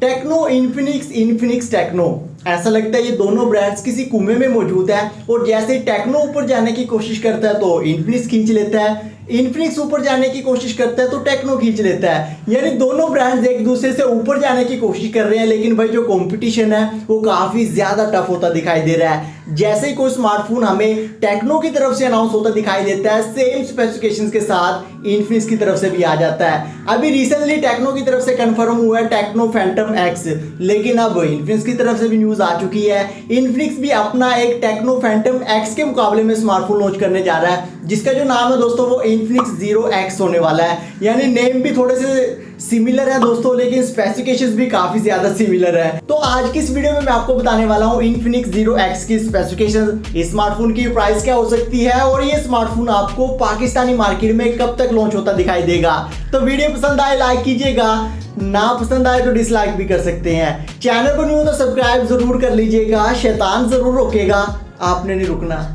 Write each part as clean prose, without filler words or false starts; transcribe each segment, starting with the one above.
Techno Infinix techno, ऐसा लगता है ये दोनों ब्रांड्स किसी कुएं में मौजूद है। और जैसे टेक्नो ऊपर जाने की कोशिश करता है तो इन्फिनिक्स खींच लेता है, इन्फिनिक्स ऊपर जाने की कोशिश करता है तो टेक्नो खींच लेता है। यानी दोनों ब्रांड्स एक दूसरे से ऊपर जाने की कोशिश कर रहे हैं, लेकिन भाई जो कंपटीशन है वो काफ़ी ज़्यादा टफ होता दिखाई दे रहा है। जैसे ही कोई स्मार्टफोन हमें टेक्नो की तरफ से अनाउंस होता दिखाई देता है, सेम स्पेसिफिकेशंस के साथ इन्फिनिक्स की तरफ से भी आ जाता है। अभी रिसेंटली टेक्नो की तरफ से कंफर्म हुआ है टेक्नो फैंटम एक्स, लेकिन अब इन्फिनिक्स की तरफ से भी न्यूज़ आ चुकी है। इन्फिनिक्स भी अपना एक टेक्नो फैंटम एक्स के मुकाबले में स्मार्टफोन लॉन्च करने जा रहा है, जिसका जो नाम है दोस्तों वो इन्फिनिक्स 0X होने वाला है। यानी नेम भी थोड़े से सिमिलर है दोस्तों, लेकिन स्पेसिफिकेशंस भी काफी ज्यादा सिमिलर है। तो आज की इस वीडियो में मैं आपको बताने वाला हूं इन्फिनिक्स 0X की स्पेसिफिकेशंस, इस स्मार्टफोन की प्राइस क्या हो सकती है और ये स्मार्टफोन आपको पाकिस्तानी मार्केट में कब तक लॉन्च होता दिखाई देगा। तो वीडियो पसंद आए लाइक कीजिएगा, ना पसंद आए तो डिसलाइक भी कर सकते हैं। चैनल पर न्यू हो तो सब्सक्राइब जरूर कर लीजिएगा, शैतान जरूर रोकेगा, आपने नहीं रुकना।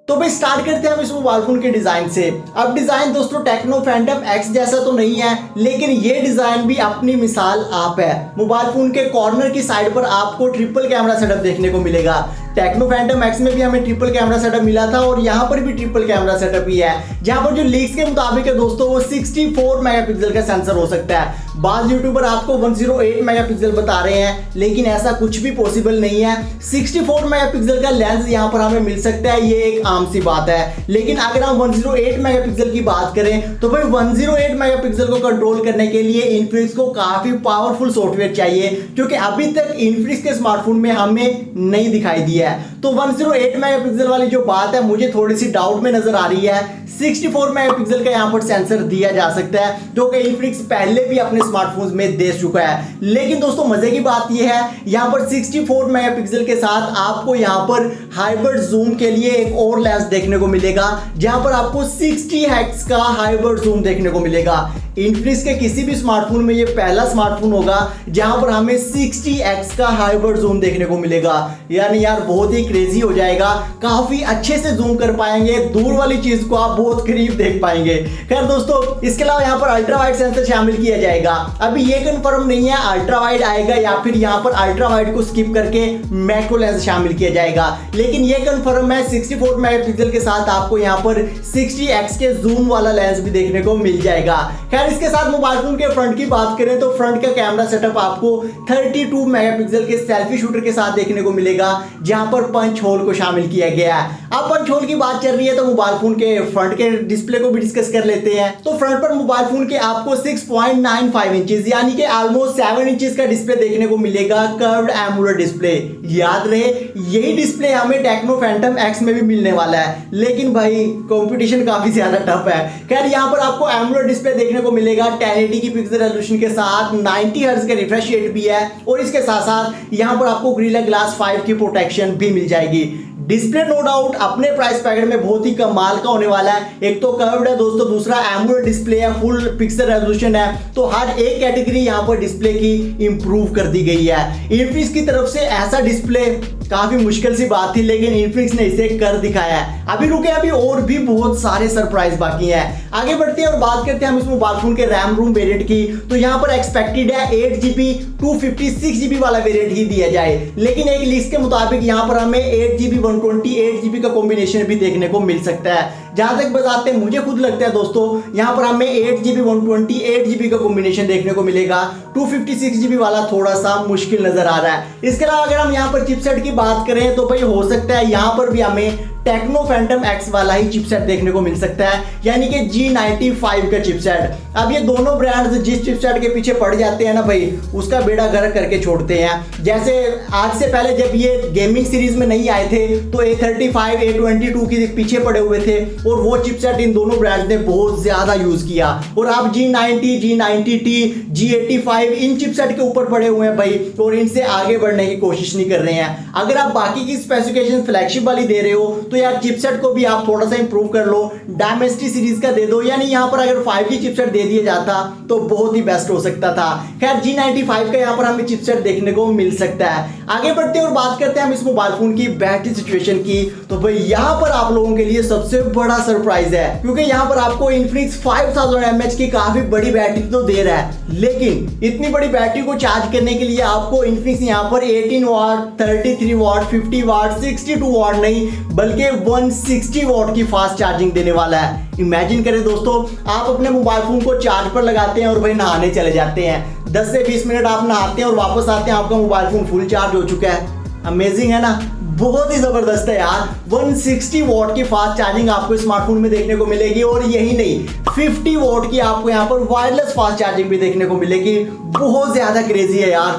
तो भाई स्टार्ट करते हैं हम इस मोबाइल फोन के डिजाइन से। अब डिजाइन दोस्तों टेक्नो फैंटम एक्स जैसा तो नहीं है, लेकिन ये डिजाइन भी अपनी मिसाल आप है। मोबाइल फोन के कॉर्नर की साइड पर आपको ट्रिपल कैमरा सेटअप देखने को मिलेगा। टेक्नो फैंटम एक्स में भी हमें ट्रिपल कैमरा सेटअप मिला था और यहाँ पर भी ट्रिपल कैमरा सेटअप ही है, जहाँ पर जो लीक्स के मुताबिक है दोस्तों वो 64 मेगापिक्सल का सेंसर हो सकता है। बाज यूट्यूबर आपको 108 मेगापिक्सल बता रहे हैं, लेकिन ऐसा कुछ भी पॉसिबल नहीं है। 64 मेगापिक्सल का लेंस यहाँ पर हमें मिल सकता है, ये एक आम सी बात है। लेकिन अगर हम 108 मेगापिक्सल की बात करें तो भाई 108 मेगापिक्सल को कंट्रोल करने के लिए इन्फिनिक्स को काफी पावरफुल सॉफ्टवेयर चाहिए, क्योंकि अभी तक इन्फिनिक्स के स्मार्टफोन में हमें नहीं दिखाई दिया है। तो 108 मेगापिक्सल वाली जो बात है मुझे थोड़ी सी डाउट में नजर आ रही है। 64 मेगापिक्सल का यहाँ पर सेंसर दिया जा सकता है, जो कि इन्फिनिक्स पहले भी अपने स्मार्टफोन्स में दे चुका है। लेकिन दोस्तों मजे की बात यह है, यहाँ पर 64 मेगापिक्सल के साथ आपको यहाँ पर हाइब्रिड जूम के लिए एक और लेंस देखने को मिलेगा, जहां पर आपको 60x का हाइब्रिड जूम देखने को मिलेगा। इन्फिनिक्स के किसी भी स्मार्टफोन में ये पहला स्मार्टफोन होगा जहां पर हमें 60x का हाइब्रिड जूम देखने को मिलेगा। यानी यार बहुत ही क्रेजी हो जाएगा, काफी अच्छे से जूम कर पाएंगे, दूर वाली चीज को आप बहुत करीब देख पाएंगे। खैर दोस्तों, इसके अलावा यहाँ पर अल्ट्रा वाइड सेंसर शामिल किया जाएगा। अभी ये कंफर्म नहीं है अल्ट्रा वाइड आएगा या फिर यहाँ पर अल्ट्रा वाइड को स्किप करके मैक्रो लेंस शामिल किया जाएगा, लेकिन ये कंफर्म है 64 मेगापिक्सल के साथ आपको यहाँ पर 60x के जूम वाला लेंस भी देखने को मिल जाएगा। इसके साथ मोबाइल फोन के फ्रंट की बात करें तो फ्रंट का कैमरा सेटअप आपको 32 मेगापिक्सल के सेल्फी शूटर के साथ देखने को मिलेगा, जहां पर पंच होल को शामिल किया गया है। अब पंच होल की बात चल रही है तो मोबाइल फोन के फ्रंट के डिस्प्ले को भी डिस्कस कर लेते हैं। तो फ्रंट पर मोबाइल फोन के आपको 6.95 इंचेस यानी कि ऑलमोस्ट 7 इंचेस का डिस्प्ले देखने को मिलेगा, कर्व्ड एमोलेड डिस्प्ले। याद रहे यही डिस्प्ले हमें टेक्नो फैंटम एक्स में भी मिलने वाला है, लेकिन भाई कंपटीशन काफी ज्यादा टफ है। खैर यहाँ पर आपको एमोलेड डिस्प्ले देखने को मिलेगा 1080 की पिक्सल रेजोल्यूशन के साथ, 90 हर्ट्ज का रिफ्रेश रेट भी है और इसके साथ साथ यहां पर आपको गोरिल्ला ग्लास 5 की प्रोटेक्शन भी मिल जाएगी। डिस्प्ले नो डाउट अपने प्राइस पैकेट में बहुत ही कमाल का होने वाला है। एक तो कर्व्ड है दोस्तों, दूसरा एमोलेड डिस्प्ले है, फुल पिक्सल रेजोल्यूशन है, तो हर एक कैटेगरी यहां पर डिस्प्ले की इंप्रूव कर दी गई है। इन्फिनिक्स की तरफ से ऐसा डिस्प्ले काफी मुश्किल सी बात थी, लेकिन इन्फिनिक्स ने इसे कर दिखाया है। अभी रुके, अभी और भी बहुत सारे सरप्राइज बाकी हैं। आगे बढ़ते हैं और बात करते हैं हम इस मोबाइल फोन के रैम रोम वेरिएंट की। तो यहाँ पर एक्सपेक्टेड है 8GB 256GB वाला वेरिएंट ही दिया जाए, लेकिन एक लिस्ट के मुताबिक यहाँ पर हमें 8GB 128GB का कॉम्बिनेशन भी देखने को मिल सकता है। जहां तक बताते मुझे खुद लगता है दोस्तों, यहाँ पर हमें 8GB 128GB का कॉम्बिनेशन देखने को मिलेगा, 256GB वाला थोड़ा सा मुश्किल नजर आ रहा है। इसके अलावा अगर हम यहाँ पर चिपसेट की बात करें तो भाई हो सकता है यहाँ पर भी हमें टेक्नो फैंटम एक्स वाला ही चिपसेट देखने को मिल सकता है, यानी कि G95 का चिपसेट। अब ये दोनों ब्रांड्स जिस चिपसेट के पीछे पड़ जाते हैं ना भाई, उसका बेड़ा गर्क करके छोड़ते हैं। जैसे आज से पहले जब ये गेमिंग सीरीज में नहीं आए थे तो A35 A22 के पीछे पड़े हुए थे और वो चिपसेट इन दोनों ब्रांड्स ने बहुत ज्यादा यूज किया, और अब G90 G90T G85 इन चिपसेट के ऊपर पड़े हुए हैं भाई, और इनसे आगे बढ़ने की कोशिश नहीं कर रहे हैं। अगर आप बाकी की स्पेसिफिकेशन फ्लैगशिप वाली दे रहे हो तो यार चिपसेट को भी आप थोड़ा सा इंप्रूव कर लो, डायमेंसिटी सीरीज का दे दो, यानी यहाँ पर अगर 5G चिपसेट दे दिया जाता तो बहुत ही बेस्ट हो सकता था। खैर G95 का यहाँ पर हमें चिपसेट देखने को मिल सकता है। आगे बढ़ते हैं और बात करते हैं हम इस मोबाइल फोन की बैटरी सिचुएशन की। तो भाई यहाँ पर आप लोगों के लिए सबसे बड़ा सरप्राइज है, क्योंकि यहाँ पर आपको Infinix 5000 mAh की काफी बड़ी बैटरी तो दे रहा है, लेकिन इतनी बड़ी बैटरी को चार्ज करने के लिए आपको Infinix यहाँ पर 18 वाट, 33 वाट, 50 वाट, 62 वाट नहीं बल्कि 160 वाट की फास्ट चार्जिंग देने वाला है। इमेजिन करें दोस्तों, आप अपने मोबाइल फोन को चार्ज पर लगाते हैं और भाई नहाने चले जाते हैं, 10 से 20 मिनट आप नहाते हैं और वापस आते हैं, आपका मोबाइल फोन फुल चार्ज हो चुका है। अमेजिंग है ना, बहुत ही जबरदस्त है यार। 160 वॉट की फास्ट चार्जिंग आपको स्मार्टफोन में देखने को मिलेगी, और यही नहीं 50 वॉट की आपको यहाँ पर वायरलेस फास्ट चार्जिंग भी देखने को मिलेगी। बहुत ज्यादा क्रेजी है यार,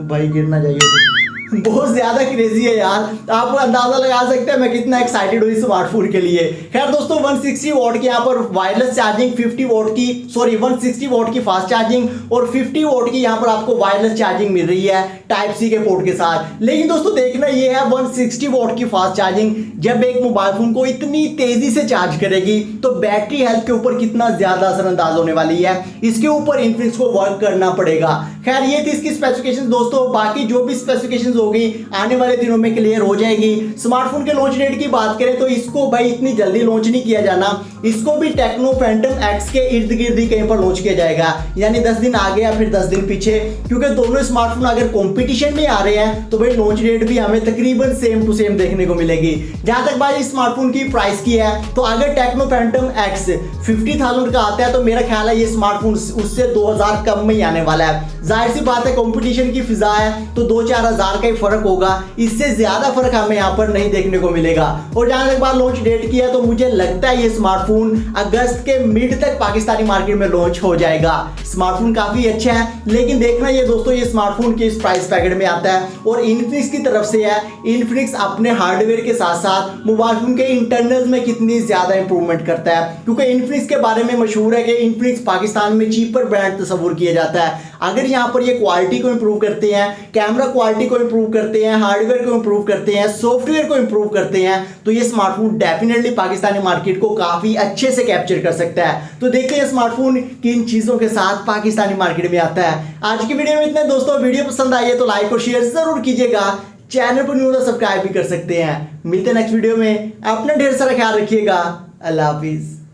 भाई गिर ना जाइए, बहुत ज्यादा क्रेजी है यार। आप अंदाजा लगा सकते हैं मैं कितना एक्साइटेड हूँ इस स्मार्टफोन के लिए। खैर दोस्तों, 160 वॉट की यहाँ पर वायरलेस चार्जिंग, 160 वॉट की फास्ट चार्जिंग और 50 वॉट की यहाँ पर आपको वायरलेस चार्जिंग मिल रही है टाइप सी के पोर्ट के साथ। लेकिन दोस्तों देखना ये है, 160 वॉट की फास्ट चार्जिंग जब एक मोबाइल फोन को इतनी तेजी से चार्ज करेगी तो बैटरी हेल्थ के ऊपर कितना ज्यादा असरअंदाज होने वाली है, इसके ऊपर इन्फिनिक्स को वर्क करना पड़ेगा। खैर ये थी इसकी स्पेसिफिकेशंस दोस्तों, बाकी जो भी स्पेसिफिकेशंस होगी आने वाले दिनों में क्लियर हो जाएगी। स्मार्टफोन के लॉन्च डेट की बात करें तो इसको भाई इतनी जल्दी लॉन्च नहीं किया जाना, इसको भी टेक्नो फैंटम एक्स के इर्द गिर्द ही कहीं पर लॉन्च किया जाएगा, यानी 10 दिन आगे या फिर 10 दिन पीछे, क्योंकि दोनों स्मार्टफोन अगर कंपटीशन में आ रहे हैं तो भाई लॉन्च डेट भी हमें तकरीबन सेम टू सेम देखने को मिलेगी। जहां तक भाई स्मार्टफोन की प्राइस की है, तो अगर टेक्नो फैंटम एक्स 50,000 का आता है तो मेरा ख्याल है ये स्मार्टफोन उससे 2000 कम में ही आने वाला है। जाहिर सी बात है, कंपटीशन की फिजा है तो 2-4 हजार का ही फर्क होगा, इससे ज्यादा फर्क हमें यहाँ पर नहीं देखने को मिलेगा। और जहां तक बात लॉन्च डेट की है तो मुझे लगता है ये स्मार्टफोन अगस्त के मिड तक पाकिस्तानी मार्केट में लॉन्च हो जाएगा। स्मार्टफोन काफी अच्छा है, लेकिन देखना ये दोस्तों ये स्मार्टफोन किस प्राइस पैकेट में आता है और इन्फिनिक्स की तरफ से है। इन्फिनिक्स अपने हार्डवेयर के साथ साथ मोबाइल फोन के इंटरनल्स में कितनी ज्यादा इंप्रूवमेंट करता है, क्योंकि इन्फिनिक्स के बारे में मशहूर है कि इन्फिनिक्स पाकिस्तान में चीपर ब्रांड तस्वुर किया जाता है। अगर यहाँ पर ये क्वालिटी को इंप्रूव करते हैं, कैमरा क्वालिटी को इंप्रूव करते हैं, हार्डवेयर को इंप्रूव करते हैं, सॉफ्टवेयर को इंप्रूव करते हैं, तो ये स्मार्टफोन डेफिनेटली पाकिस्तानी मार्केट को काफी अच्छे से कैप्चर कर सकता है। तो देखते हैं स्मार्टफोन किन चीजों के साथ पाकिस्तानी मार्केट में आता है। आज की वीडियो में इतना दोस्तों, वीडियो पसंद आई है तो लाइक और शेयर जरूर कीजिएगा, चैनल पर न्यू तो सब्सक्राइब भी कर सकते हैं। मिलते हैं नेक्स्ट वीडियो में, अपना ढेर सारा ख्याल रखिएगा। अल्लाह हाफिज।